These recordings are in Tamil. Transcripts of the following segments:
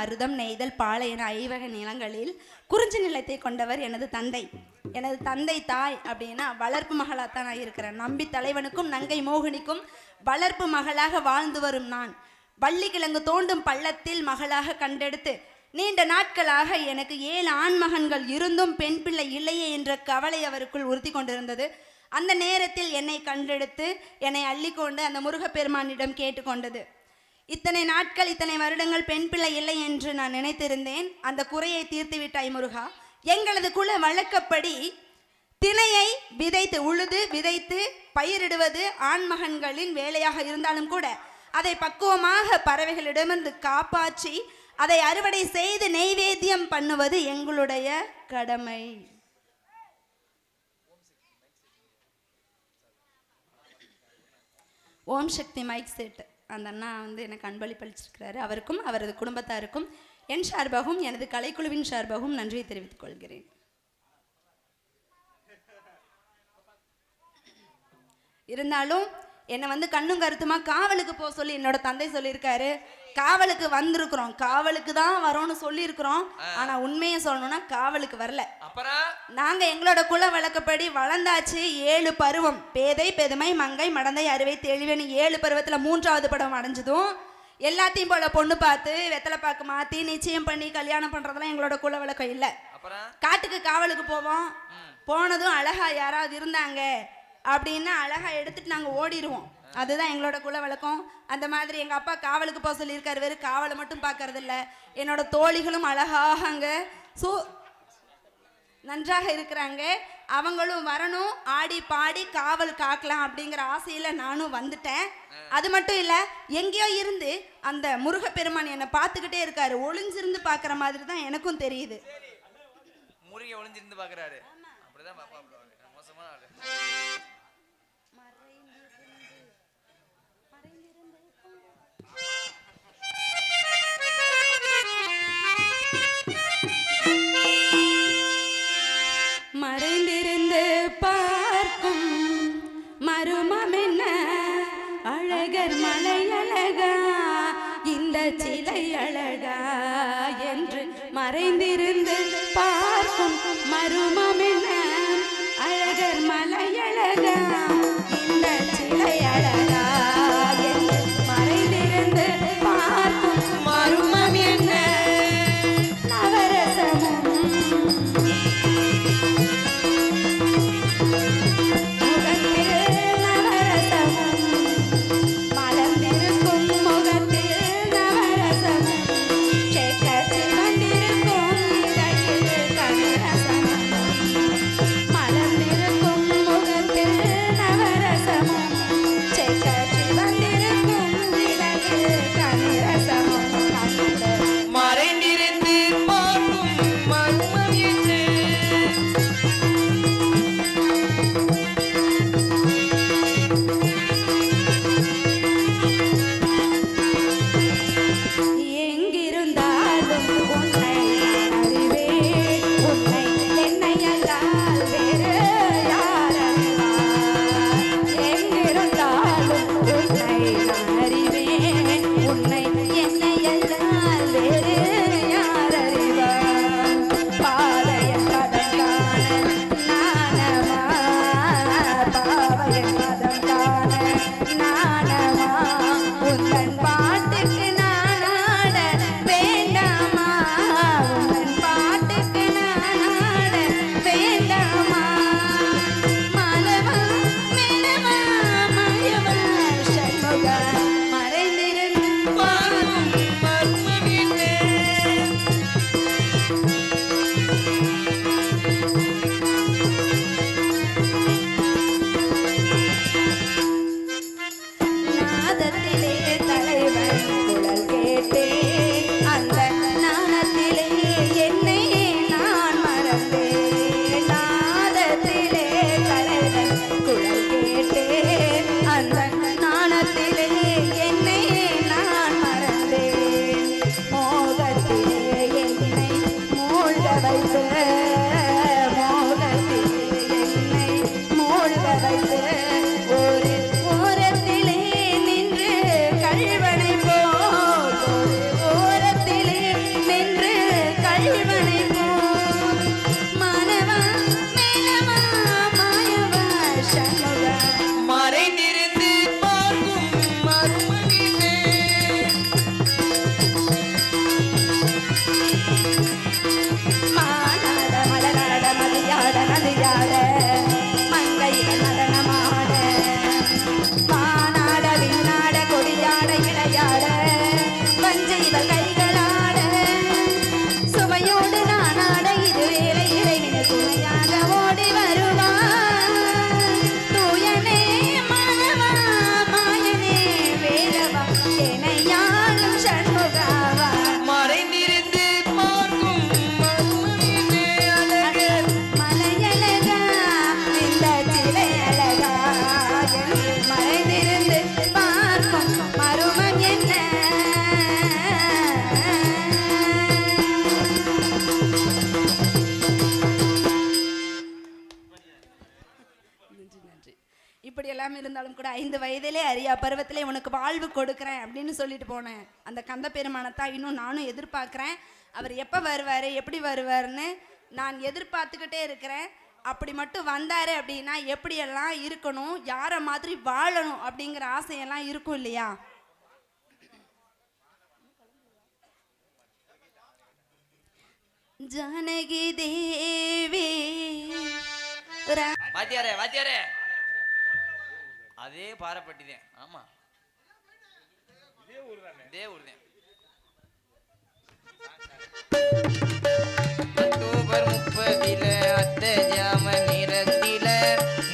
மருதம், நெய்தல், பாலை என 5 வகை நிலங்களில் குறிஞ்சி நிலத்தை கொண்டவர் எனது தந்தை. எனது தந்தை தாய் அப்படின்னா வளர்ப்பு மகளாகத்தான் நான் இருக்கிறேன். நம்பி தலைவனுக்கும் நங்கை மோகினிக்கும் வளர்ப்பு மகளாக வாழ்ந்து வரும் நான் வள்ளிக்கிழங்கு தோண்டும் பள்ளத்தில் மகளாக கண்டெடுத்து நீண்ட நாட்களாக எனக்கு 7 ஆண் மகன்கள் இருந்தும் பெண் பிள்ளை இல்லையே என்ற கவலை அவருக்குள் உறுத்தி கொண்டிருந்தது. அந்த நேரத்தில் என்னை கண்டெடுத்து என்னை அள்ளிக்கொண்டு அந்த முருகப்பெருமானிடம் கேட்டுக்கொண்டது. இத்தனை நாட்கள் இத்தனை வருடங்கள் பெண் பிள்ளை இல்லை என்று நான் நினைத்திருந்தேன். அந்த குறையை தீர்த்து விட்டாய் முருகா. எங்களது குல வழக்கப்படி திணையை விதைத்து உழுது விதைத்து பயிரிடுவது ஆண்மகன்களின் வேலையாக இருந்தாலும் கூட அதை பக்குவமாக பறவைகளிடமிருந்து காப்பாற்றி அதை அறுவடை செய்து நெய்வேத்தியம் பண்ணுவது எங்களுடைய கடமை. ஓம் சக்தி மைக் செட் அந்த அண்ணா எனக்கு அன்பளிப்பளிச்சிருக்கிறாரு. அவருக்கும் அவரது குடும்பத்தாருக்கும் என் சார்பாகவும் எனது கலைக்குழுவின் சார்பாகவும் நன்றியை தெரிவித்துக் கொள்கிறேன். இருந்தாலும் என்னை கண்ணும் கருத்துமா காவலுக்கு போக சொல்லி என்னோட தந்தை சொல்லியிருக்காரு. காவலுக்கு வந்திருக்கிறோம், காவலுக்கு தான் வரோம்னு சொல்லியிருக்கிறோம். ஆனா உண்மையை சொல்லணும்னா காவலுக்கு வரல. நாங்க எங்களோட குல வழக்கப்படி வளர்ந்தாச்சு. 7 பருவம் பேதை பெதுமை மங்கை மடந்தை அறுவை தெளிவனு 7 பருவத்துல 3வது படம் அடைஞ்சதும் எல்லாத்தையும் போல பொண்ணு பார்த்து வெத்தலை பாக்கு மாத்தி நிச்சயம் பண்ணி கல்யாணம் பண்றதெல்லாம் எங்களோட குல வழக்கம் இல்ல. காட்டுக்கு காவலுக்கு போவோம். போனதும் அழகா யாராவது இருந்தாங்க அப்படின்னா அழகா எடுத்துட்டு நாங்க ஓடிடுவோம். அதுதான் எங்களோட குல வழக்கம். அந்த மாதிரி எங்க அப்பா காவலுக்கு போக சொல்லியிருக்காரு. வெறும் காவலை மட்டும் பார்க்கறது இல்லை, என்னோட தோழிகளும் அழகாக அங்க நன்றாக இருக்கிறாங்க. அவங்களும் வரணும், ஆடி பாடி காவல் காக்கலாம் அப்படிங்கிற ஆசையில நானும் வந்துட்டேன். அது மட்டும் இல்ல எங்கேயோ இருந்து அந்த முருகப்பெருமான் என்னை பார்த்துக்கிட்டே இருக்காரு. ஒளிஞ்சிருந்து பாக்குற மாதிரி தான் எனக்கும் தெரியுது. முருகன் ஒளிஞ்சிருந்து பாக்குறாரு. அப்படிதான் பாப்பா மோசமான ஆளு. மறைந்திருந்து பார்க்கும் மருமம் என்ன அழகர் மலை அழகா இந்த சிலை அழகா என்று மறைந்திருந்து பார்க்கும் மருமம் என்ன அழகர் மலை அழகா இந்த சிலை அழகா என்று மறைந்திருந்து பார்க்கும் மருமம் என்ன நவரசமும் வேண்டாமா நதியாட நதியாட மங்கையில் நடனமாட வானாட விண்ணாட கொடியாட இளையாட வஞ்சி இவள் கைகளாட சுவையோடு நானாட இது வேலை இறைவினை துணையாக ஓடி வருவான் தூயனே மாணவா மாயனே வேலவா என்னை யாரும் சண்முகாவா மறைந்திருந்து பார்க்கும் மறுமையிலே அழகு. மலையழகா இந்த சிலை அழகா என்று மறைந்திருந்து பார்க்கும் மருமம் என்ன நன்றி நன்றி. இப்படி எல்லாம் இருந்தாலும் கூட 5 வயதிலே அறியா பருவத்திலே உனக்கு வாழ்வு கொடுக்குறேன் அப்படின்னு சொல்லிட்டு போனேன் அந்த கந்த பெருமானத்தான் இன்னும் நானும் எதிர்பார்க்குறேன். அவர் எப்போ வருவார் எப்படி வருவார்னு நான் எதிர்பார்த்துக்கிட்டே இருக்கிறேன். அப்படி மட்டும் வந்தார் அப்படின்னா எப்படியெல்லாம் இருக்கணும் யாரை மாதிரி வாழணும் அப்படிங்கிற ஆசையெல்லாம் இருக்கும் இல்லையா? ஜானகி தேவி வாத்தியாரே வாத்தியாரே அதே பாறைப்பட்டிதான். ஆமா இதே ஊர் தான். அக்டோபர் 30 அத்தை ஜாம நிறத்தில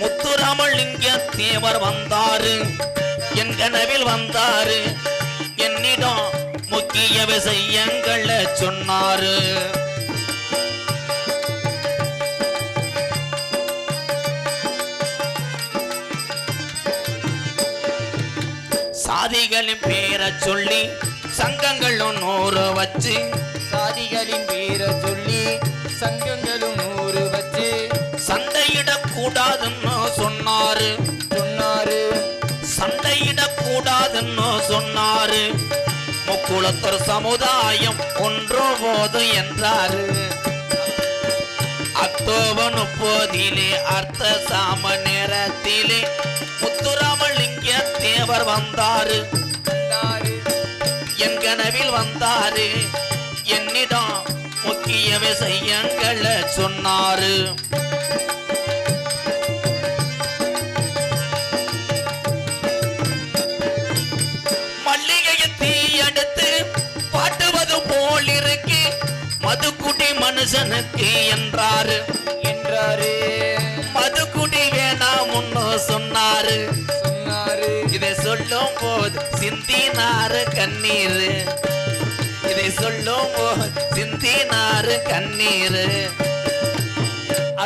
முத்துராமலிங்க தேவர் வந்தாரு, என் கனவில் வந்தாரு, என்னிடம் முக்கிய விஷயங்களை சொன்னாரு. சாதிகளின் பேரை சொல்லி சங்கங்களும் 100 வச்சு, சாதிகளின் பேரை சொல்லி சங்கங்களும் 100 வச்சு சண்டையிடக்கூடாதுன்னு சொன்னாரு. சண்டையிடக்கூடாதுன்னு சொன்னாரு. முக்குளத்தர் சமுதாயம் ஒன்று போதும் என்றாரு. அக்டோபர் 30 அர்த்த சாம நேரத்திலே முத்துராமலிங்க தேவர் வந்தாரு, என் கனவில் வந்தாரு, என்னிடம் முக்கிய விஷயங்களை சொன்னாரு. மல்லிகையை தீயெடுத்து பாட்டுவது போல் இருக்கு மதுக்குடி மனுஷனுக்கு என்றாரு. மதுக்குடி வேணாம்னு சொன்னாரு. இதை சொல்லும் போது சிந்தினாரு கண்ணீர். இதை சொல்லும் போது சிந்தினாரு கண்ணீர்.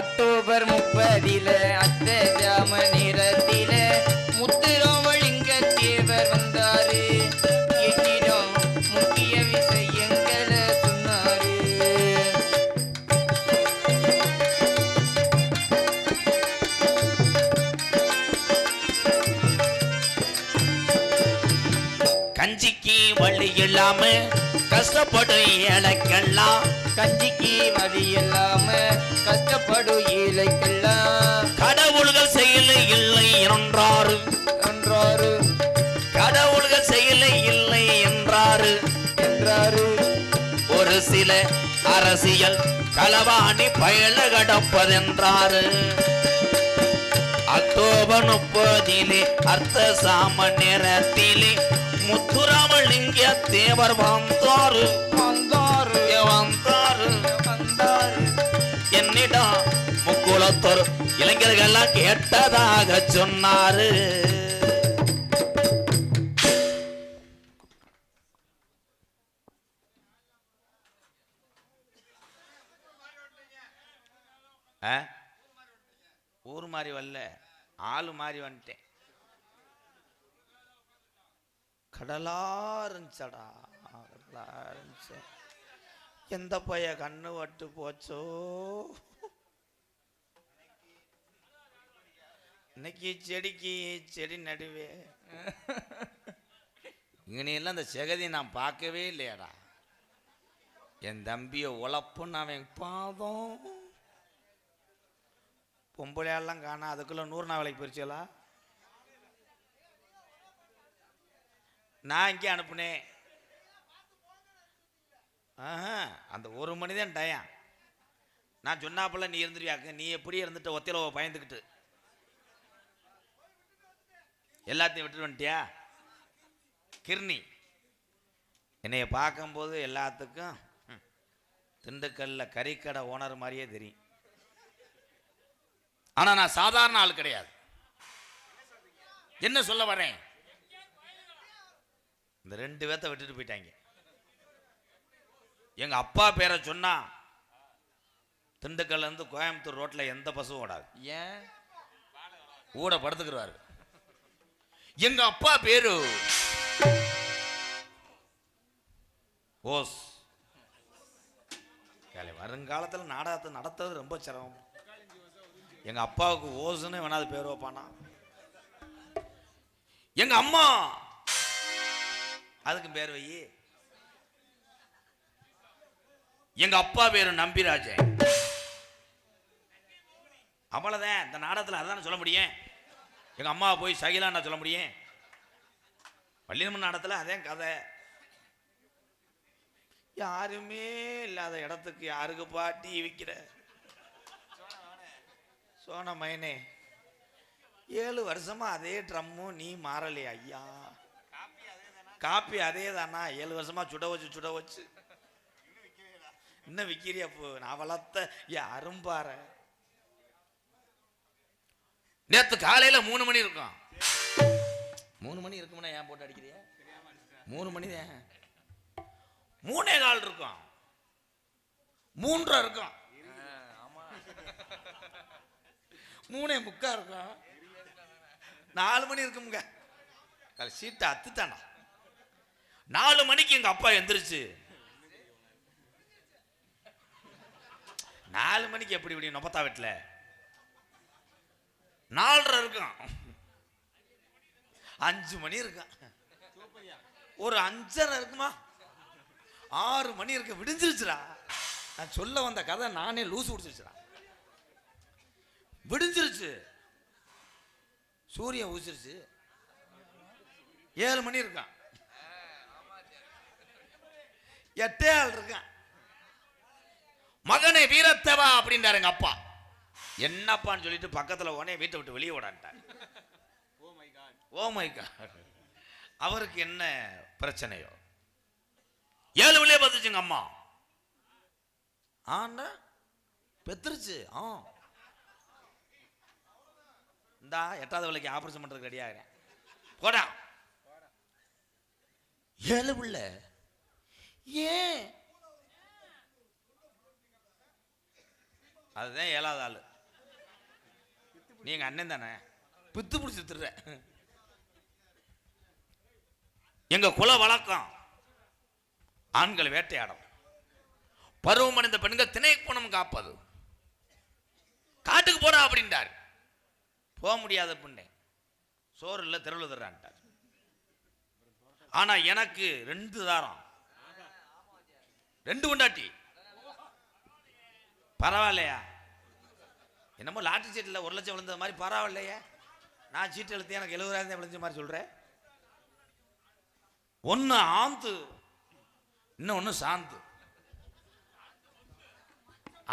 அக்டோபர் 30 அத்தை ஜாம நிறத்தில முத்துராமலிங்க தேவர் வந்தாரு, என்னிடம் முக்கிய விஷயங்களை சொன்னாரு. கஞ்சிக்கு வழி இல்லாம கஷ்டப்படும் ஏழைக்கெல்லாம், கஞ்சிக்கு வழி இல்லாம கஷ்டப்படும் ஏழைக்கெல்லாம் கடவுள்கள் செயல இல்லை என்றாரு. கடவுள்கள் செயல இல்லை என்றாரு. ஒரு சில அரசியல் களவாணி பயல கடப்பதென்றாரு. அக்டோபர் 30 அர்த்த சாம நேரத்திலே முத்துராமலிங்க தேவர் வந்தாரு. என்னிடம் முக்குளத்தோர் இளைஞர்கள்லாம் கேட்டதாக சொன்னாரு. ஊர் மாதிரி வரல, ஆளு மாதிரி வந்துட்டேன். கடலா இருந்துச்சடா, கடலா இருந்துச்சு. எந்த பைய கண்ணு வட்டு போச்சோ. இன்னைக்கு செடிக்கு செடி நடுவே இங்கனையெல்லாம் இந்த செகதி நான் பார்க்கவே இல்லையாடா. என் தம்பிய உழப்புன்னு அவன் பாதம் பொம்பளையாலாம் காணா. அதுக்குள்ள 100 நாள் வேலைக்கு போயிடுச்சலா. நான் இங்கே அனுப்புனேன். அந்த 1 மணி தான் டயம். நான் சொன்னாப்புல நீ இருந்துருவியாக்க, நீ எப்படி இருந்துட்ட ஒத்தையில பயந்துக்கிட்டு எல்லாத்தையும் விட்டுட்டு வந்துட்டியா கிர்னி. என்னைய பார்க்கும்போது எல்லாத்துக்கும் திண்டுக்கல்ல கறிக்கடை ஓனர் மாதிரியே தெரியும். ஆனா நான் சாதாரண ஆள் கிடையாது. என்ன சொல்ல வரேன், இந்த 2 பேர்த்த விட்டுட்டு போயிட்டாங்க. எங்க அப்பா பேரை சொன்னா திண்டுக்கல்ல இருந்து கோயம்புத்தூர் ரோட்ல எந்த பஸ்ஸும் ஓடாது. ஏன் ஊட படுத்துக்கிறாரு. எங்க அப்பா பேரு ஓஸ். வருங்காலத்தில் நாடகத்தை நடத்துறது ரொம்ப சிரமம். எங்க அப்பாவுக்கு ஓசுன்னு வேணாது பேர் வைப்பானா. எங்க அம்மா அதுக்கு பேர் வை. எங்க அப்பா பேரு நம்பிராஜன். அவ்வளவுதான். இந்த நாடகத்தில் அதான் சொல்ல முடியும். எங்க அம்மாவை போய் சகிலான்னு சொல்ல முடியும். பள்ளியம்மன் நாடகத்தில் அதே கதை. யாருமே இல்லாத இடத்துக்கு யாருக்கு பாட்டி விற்கிற சோன மைனே 7 வருஷமா அதே ட்ரம்மும் நீ மாறலையே ஐயா. காப்பி அதே தானா 7 வருஷமா சுட வச்சு இன்னும் விற்கிறிய. நான் வளர்த்த யாரும் பாரு. நேற்று காலையில 3 மணி இருக்கும். 3 மணி இருக்கும்னா ஏன் போட்டு அடிக்கிறிய? 3 மணி தான். 3:15 இருக்கும். 3:30 இருக்கும். 3:45 இருக்கும். 4 மணி இருக்குங்க. சீட்டை அத்துட்டானா. 4 மணிக்கு எங்க அப்பா எந்திரிச்சு 4 மணிக்கு எப்படி இப்படி நொப்பத்தா வீட்டுல 4:30 இருக்கும். 5 மணி இருக்கும். ஒரு 5:30 இருக்குமா? 6 மணி இருக்க விடிஞ்சிருச்சுடா. நான் சொல்ல வந்த கதை நானே லூசு குடிச்சிருச்சுடா. விடிஞ்சிருச்சு. சூரியன் ஊசிருச்சு. 7 மணி இருக்கான். 8:15 இருக்கான். மகனே வீரத்தேவா அப்படின்றாரு எங்க அப்பா. என்னப்பான்னு சொல்லிட்டு பக்கத்துல உடனே வீட்டை விட்டு வெளியே ஓடான்ட்டார். Oh my God. அவருக்கு என்ன பிரச்சனையோ 7 மணியே பார்த்துச்சுங்க அம்மா. ஆண்டா பெத்துருச்சு. இந்தா 8வது வேலைக்கு ஆபரேஷன் பண்றதுக்கு ரெடி ஆகிறேன். போடா 7 பிள்ளை. ஏன் அதுதான் 7வது ஆளு. நீங்க அண்ணன் தானே பித்து பிடிச்சிருத்துற. எங்க குல வழக்கம் ஆண்கள் வேட்டையாடும், பருவமடைந்த பெண்கள் திணைப்பணம் காப்பது. காட்டுக்கு போடா அப்படின்றார். போக முடியாத பெண்ணே, சோறு இல்லை தெருவில் தர்றான்ட்டார். ஆனா எனக்கு 2 தாரம் 2 கொண்டாட்டி. பரவாயில்லையா? என்னமோ லாட்டரி சீட்டில் 1 லட்சம் விழுந்த மாதிரி பரவாயில்லையா? நான் சீட்டு எழுத்து எனக்கு 70,000 விழுந்த மாதிரி சொல்றேன். ஒன்னு ஆந்து இன்னொன்னு சாந்து.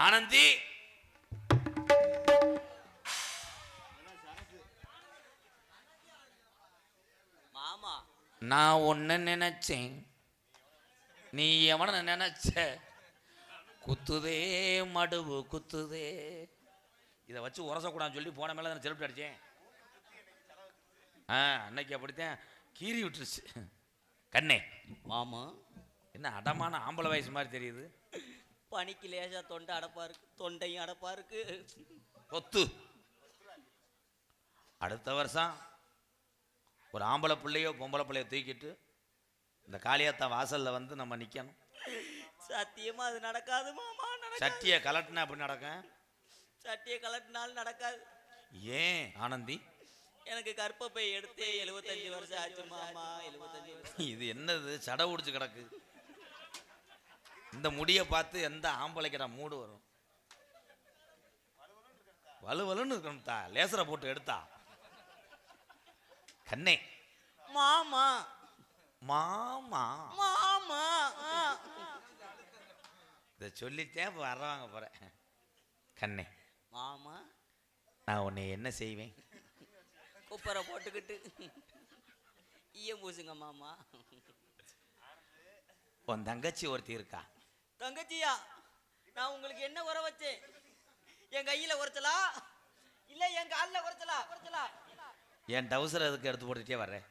ஆனந்தி மாமா, நான் ஒன்னு நினைச்சேன், நீ எவன நினைச்ச? குத்துதே மடுவு குத்துதே. இதை வச்சு உரசக்கூடாதுன்னு சொல்லி போன மேல தான் செருப்பு அடிச்சேன். அன்னைக்கு அப்படித்தான் கீறி விட்டுருச்சு. கண்ணே மாமா, என்ன அடமான ஆம்பளை வயசு மாதிரி தெரியுது. பனிக்கு லேசா தொண்டை அடப்பா இருக்கு, தொண்டையும் அடப்பா இருக்கு. ஒத்து அடுத்த வருஷம் ஒரு ஆம்பளை பிள்ளையோ பொம்பளை பிள்ளையோ தூக்கிட்டு இந்த காளியாத்தான் வாசல்ல வந்து நம்ம நிக்கணும். சத்தியமா அது நடக்காது மாமா. சட்டியை கலட்டினா அப்படி நடக்கும். சட்டியை கலட்டினாலும் நடக்காது. ஏன் ஆனந்தி? எனக்கு கற்பப்பை எடுத்து 75 வருஷம் ஆச்சு மாமா. 75 வருஷம். இது என்னது சட உடிச்சு கிடக்கு? இந்த முடியை பார்த்து எந்த ஆம்பளைக்கிற மூடு வரும்? வலுவலுன்னு இருக்கணும். லேசரை போட்டு எடுத்தா கண்ணே. மாமா மாமா மாமா இதை சொல்லித்தேன் இப்போ வர்றவாங்க போறேன். கண்ணே, மாமா நான் உன்னை என்ன செய்வேன்? குப்பரை போட்டுக்கிட்டு ஈயம் பூசுங்க மாமா. உன் தங்கச்சி ஒருத்தி இருக்கா. தங்கச்சியா? நான் உங்களுக்கு என்ன குறை வச்சேன்? என் கையில குறைச்சலா இல்ல என் காலில் குறைச்சலா? என் டவுசர் அதுக்கு எடுத்து போட்டுட்டே வர்றேன்.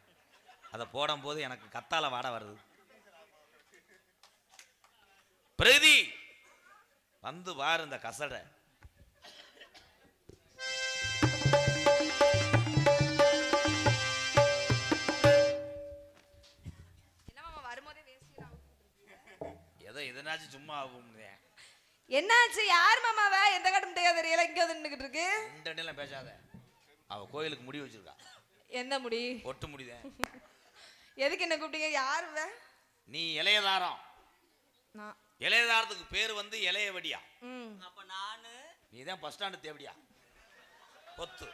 அதை போடும் போது எனக்கு கத்தால வாட வருது. பிரதி வந்து பாரு இந்த கசடை. ஏதோ எதனாச்சும் சும்மா ஆகும். என்னாச்சு? யார் மாமாவ? எந்த கட்டம் தெரியல, இங்க வந்து நின்னுகிட்டு இருக்கு. இந்த இடம்லாம் பேசாத. அவ கோயிலுக்கு முடி வச்சிருக்கா. என்ன முடி? ஒட்டு முடிதேன். எதுக்கு என்ன கூப்பிட்டீங்க? யாருவ? நீ இளையதாரம். நான் இளையதாரத்துக்கு பேர் வந்து இளையவடியா. அப்ப நானு நீ தான் பஸ் ஸ்டாண்டு தேவடியா. கொத்து.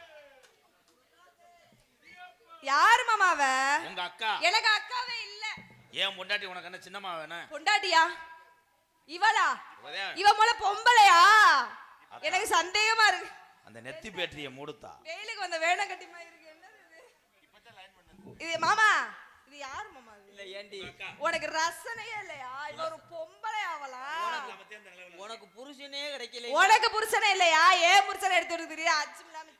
யாரு மாமாவ? உங்க அக்கா. எனக்கு அக்காவே இல்ல. ஏன் பொண்டாட்டி உனக்கு என்ன சின்னம்மா வேணும்? பொண்டாட்டியா? இவளா? இவதே. இவ மூல பொம்பளையா? எனக்கு சந்தேகமா இருக்கு. அந்த நெத்தி பேட்டரிய மூடுத்தா. வெயிலுக்கு வந்த வேணம் கட்டி மாதிரி இருக்கு. என்னது இது? இது மாமா, இது யாரு மாமா? இல்ல ஏண்டி உனக்கு ரசனையே இல்லையா? இவ ஒரு பொம்பளை ஆவலா? உனக்கு புருஷனே கிடைக்கல. உனக்கு புருஷனே இல்லையா? ஏன் புருஷனை எடுத்து வருதுறியா?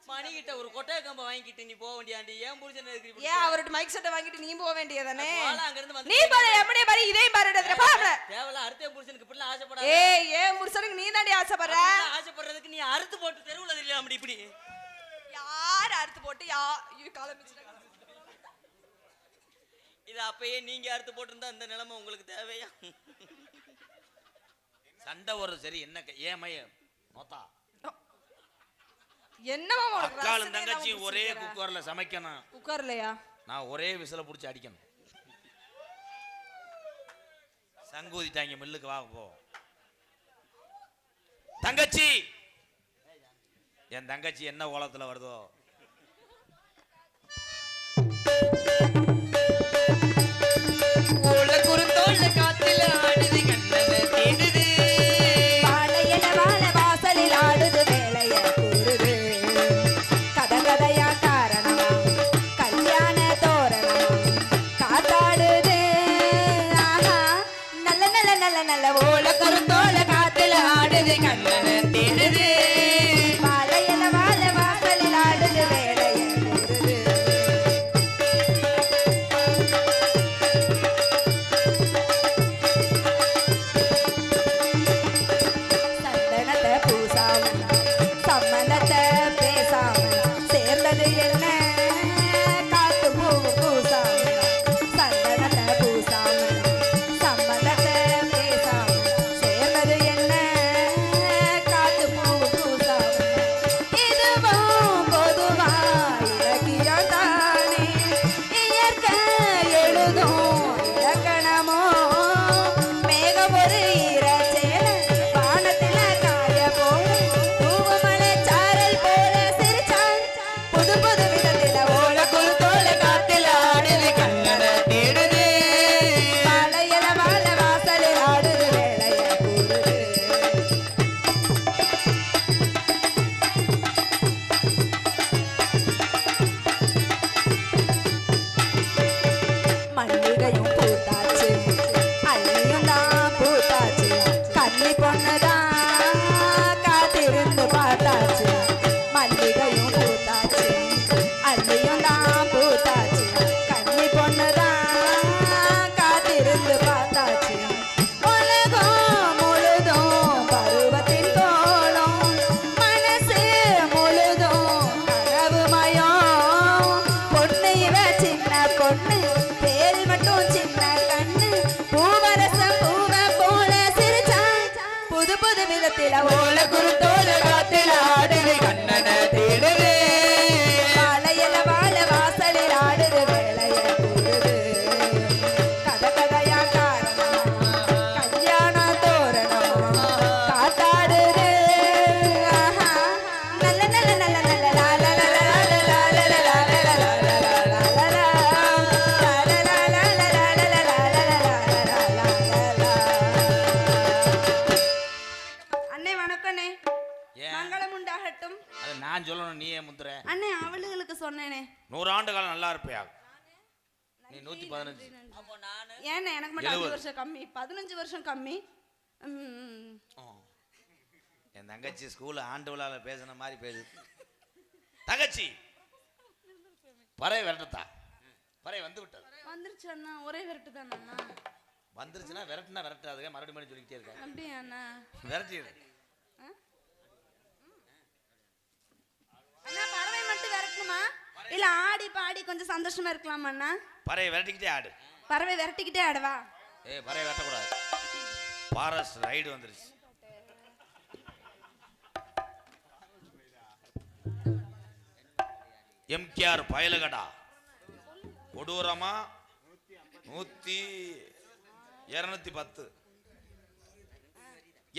மணிகிட்ட ஒரு கொட்டை கம்ப வாங்கிட்டு நீ போக வேண்டியாண்டி. ஏன் புருஷன் இருக்கு? ஏன் அவர்ட்ட மைக் செட்டை வாங்கிட்டு நீ போக வேண்டியதானே? அங்க இருந்து நீ போற எப்படி பாரு, இதே பாரு பாரு. தேவல அடுத்த புருஷனுக்கு இப்படி ஆசைப்படாத. ஏய், ஏன் புருஷனுக்கு நீ தாண்டி ஆசைப்படுற? ஆசைப்படுறதுக்கு நீ அறுத்து போட்டு தெருவுல இல்ல அப்படி இப்படி. யார் அறுத்து போட்டு காலமிச்சு? இது அப்பயே நீங்க அறுத்து போட்டிருந்தா இந்த நிலைமை உங்களுக்கு தேவையா? சண்டை ஒரு சரி என்ன ஏமைய மொத்தா என்னமா உனக்கு? அக்காலும் தங்கச்சியும் ஒரே குக்கர்ல சமைக்கணும். குக்கர்லையா? நான் ஒரே விசில புடிச்சு அடிக்கணும். சங்கூதிட்டாங்க மில்லுக்கு வா போ. தங்கச்சி, என் தங்கச்சி என்ன கோலத்துல வருதோ. காத்துல ஆடுது கண்ணனை தேடுது. வாழையில வாழை வாசலில் ஆடுது வேலைய கூறுது. கதகதையா காரணமா கல்யாண தோரணமா காத்தாடுது. ஆஹா, நல்ல நல்ல நல்ல நல்ல ஓல கருந்தோல காத்துல ஆடுது கண்ணனை தேடுது. வாழையில வாழை வாசலில் ஆடுது வேலைய கூறுது. சந்தனத்தை பூசாம சம்மந்தத்தை பேசாம சேர்ந்தது என்ன காத்து பூவு பூசாம. சந்தனத்தை பூசாம சம்மந்தத்தை பேசாம சேர்ந்தது என்ன காத்து பூவு பூசாம. இதுவும் பொதுவா இலக்கியம் தானே, இயற்கை எழுதும் இலக்கணமோ. மேகம் ஒரு ஈரச்சேல வானத்தில காய போல தூவமலை சாரல் போல சிரிச்சான் புது புது விதத்தில ஓல குருத்தோல காத்துல ஆடுது கண்ணனை தேடுது. வாழையில வாழை வாசலில் ஆடுது வேலைய கூறுது. மல்லிகையும் பூத்தாச்சு, அள்ளியும் தான் பூத்தாச்சு, கன்னி பொண்ணுதான் காத்திருந்து பார்த்தாச்சு. மல்லிகையும் பூத்தாச்சு, அள்ளியும் தான் பூத்தாச்சு, கன்னி பொண்ணுதான் காத்திருந்து பார்த்தாச்சு. உலகம் முழுதும் பருவத்தின் கோலம், மனசு முழுதும் கனவுமயம். பொண்ணு இவ சின்ன பொண்ணு, பேல் மட்டும் சின்ன கண்ணு, பூவரசம் பூவ போல சிரிச்சான் புது புது விதத்தில ஓல குருத்தோல காத்துல ஆடுது கண்ணனை தேடுது. வாழையில வாழை வாசலில் ஆடுது வேலைய கூறுது. கதகதையா காரணமா கல்யாண தோரணமா காத்தாடுது. ஆஹா, நல்ல நல்ல நல்ல நல்ல லா லா லா லா லா லா லா லா லா லா லா லா லா லா லா லா லா. லா லா லா லா லா லா லா லா லா லா லா லா லா. அண்ணே வணக்கண்ணே. ஏன் அது நான் சொல்லணும், நீ ஏன் முத்துற? அண்ணே அவளுகளுக்கு சொன்னேனே 100 ஆண்டு காலம் நல்லா இருப்பியா? நீ 115. அப்போ நானு ஏண்ணே எனக்கு மட்டும் 5 70. வருஷம் கம்மி, 15 வருஷம் கம்மி. என் தங்கச்சி ஸ்கூல்ல ஆண்டு விழாவில் பேசுன மாதிரி பேசுது. தங்கச்சி பறை விரட்டத்தா? பறை வந்து விட்டது. வந்துருச்சு அண்ணா, ஒரே விரட்டு தானே அண்ணா. வந்துருச்சுன்னா விரட்டுனா விரட்டாதுங்க, மறுபடியும் சொல்லிக்கிட்டே இருக்காங்க. அப்படியா அண்ணா? விரட்டிடு. அண்ணா பறவை மட்டும் விரட்டணுமா இல்ல ஆடி பாடி கொஞ்சம் சந்தோஷமா இருக்கலாமா அண்ணா? பறையை விரட்டிக்கிட்டே ஆடு. பறவை விரட்டிக்கிட்டே ஆடவா? பறையை விரட்டக்கூடாது. ஃபாரஸ்ட் ரைடு வந்துருச்சு. எம்கேஆர் பயலுகடா கொடூரமா 210.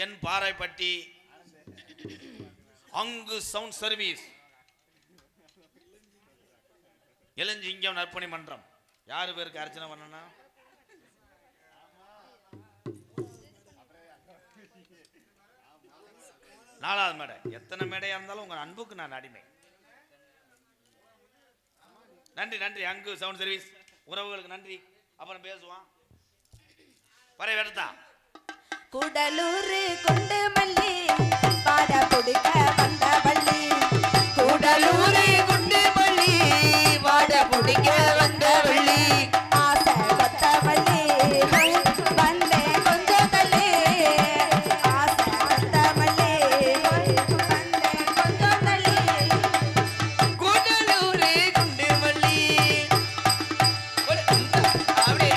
என் பாறைப்பட்டி அங்கு சவுண்ட் சர்வீஸ் இளஞ்சிங்கம் நற்பணி மன்றம். யாரு பேருக்கு அர்ச்சனை பண்ணனா? நாலாவது மேடை. எத்தனை மேடையா இருந்தாலும் உங்க அன்புக்கு நான் அடிமை. நன்றி நன்றி. அங்கு சவுண்ட் சர்வீஸ் உறவுகளுக்கு நன்றி. அப்புறம் பேசுவான். பறை வெட்டா. கூடலூர் கொண்டு மல்லி பாட புடிக்க வந்த வள்ளி. கூடலூர் கொண்டு மல்லி பாட புடிக்க வந்த வள்ளி. ஆசை கொத்த வள்ளி வந்தே கொஞ்சம் தள்ளி. ஆசை கொத்த வள்ளி வந்தே கொஞ்சம் தள்ளி. கூடலூர் குண்டு மல்லி அப்படியே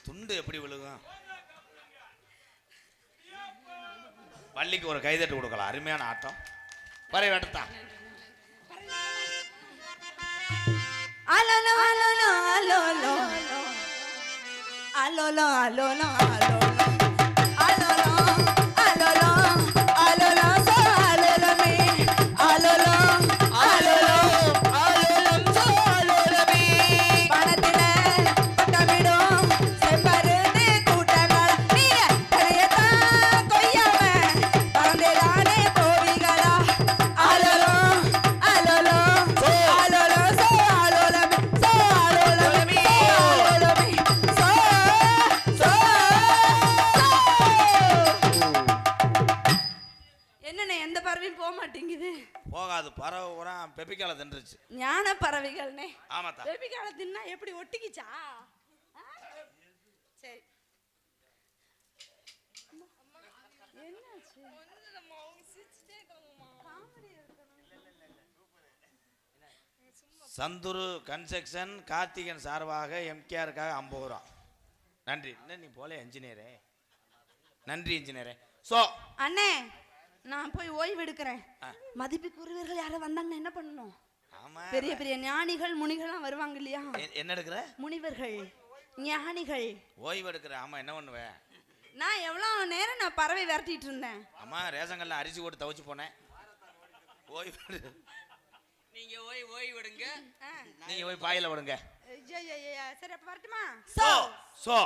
துண்டு எப்படி விழுகும்? பள்ளிக்கு ஒரு கைதட்டு கொடுக்கலாம். அருமையான ஆட்டம். பறை வெட்டா. அலோலோ அலோலோ அலோலோ அலோலோ அலோலோ அலோலோ அலோலோ அலோலோ சோ அலோலமே அலோலோ அலோலோ அலோலம் சோ அலோலமே. பணத்தில பட்டமிடும் செம்பருது கூட்டங்களா நீங்க கரையத்தா கொய்யாம பறந்தேதானே போவீங்களா. அலோலோ அலோலோ அலோலோ சோ அலோலமே சோ அலோலமே அலோலமே சோ சோ என்னண்ணே எந்த பறவையும் போக மாட்டேங்குது? போகாது. பறவை பூரா பெப்பிக்கால தின்றுச்சு. ஞான பறவைகள்னே. ஆமாத்தா. பேபிக்கால தின்னா எப்படி ஒட்டிக்கிச்சா? சரி என்னாச்சு? சந்துரு கன்ஸ்ட்ரக்ஷன் கார்த்திகன் சார்பாக எம்கேஆருக்காக 50 ரூபா. நன்றி. என்ன நீ போல இன்ஜினியரே? நன்றி இன்ஜினியரே. ஸோ அண்ணே நான் போய் ஓய்வு எடுக்கிறேன். மதிப்புக்குரியவர்கள் யாரும் வந்தாங்கன்னா என்ன பண்ணணும்? ஆமா, பெரிய பெரிய ஞானிகள் முனிகள்லாம் வருவாங்க இல்லையா? என்ன எடுக்கிற? முனிவர்கள் ஞானிகள். ஓய்வு எடுக்கிற. ஆமா, என்ன பண்ணுவேன்? நான் எவ்வளோ நேரம் நான் பறவை விரட்டிட்டு இருந்தேன். அம்மா ரேஷன் கல்ல அரிசி போட்டு துவைச்சு போனேன். ஓய்வு எடு. நீங்க ஓய்வு விடுங்க. நீங்க போய் பாயில விடுங்க. சரி அப்ப வரட்டுமா? சோ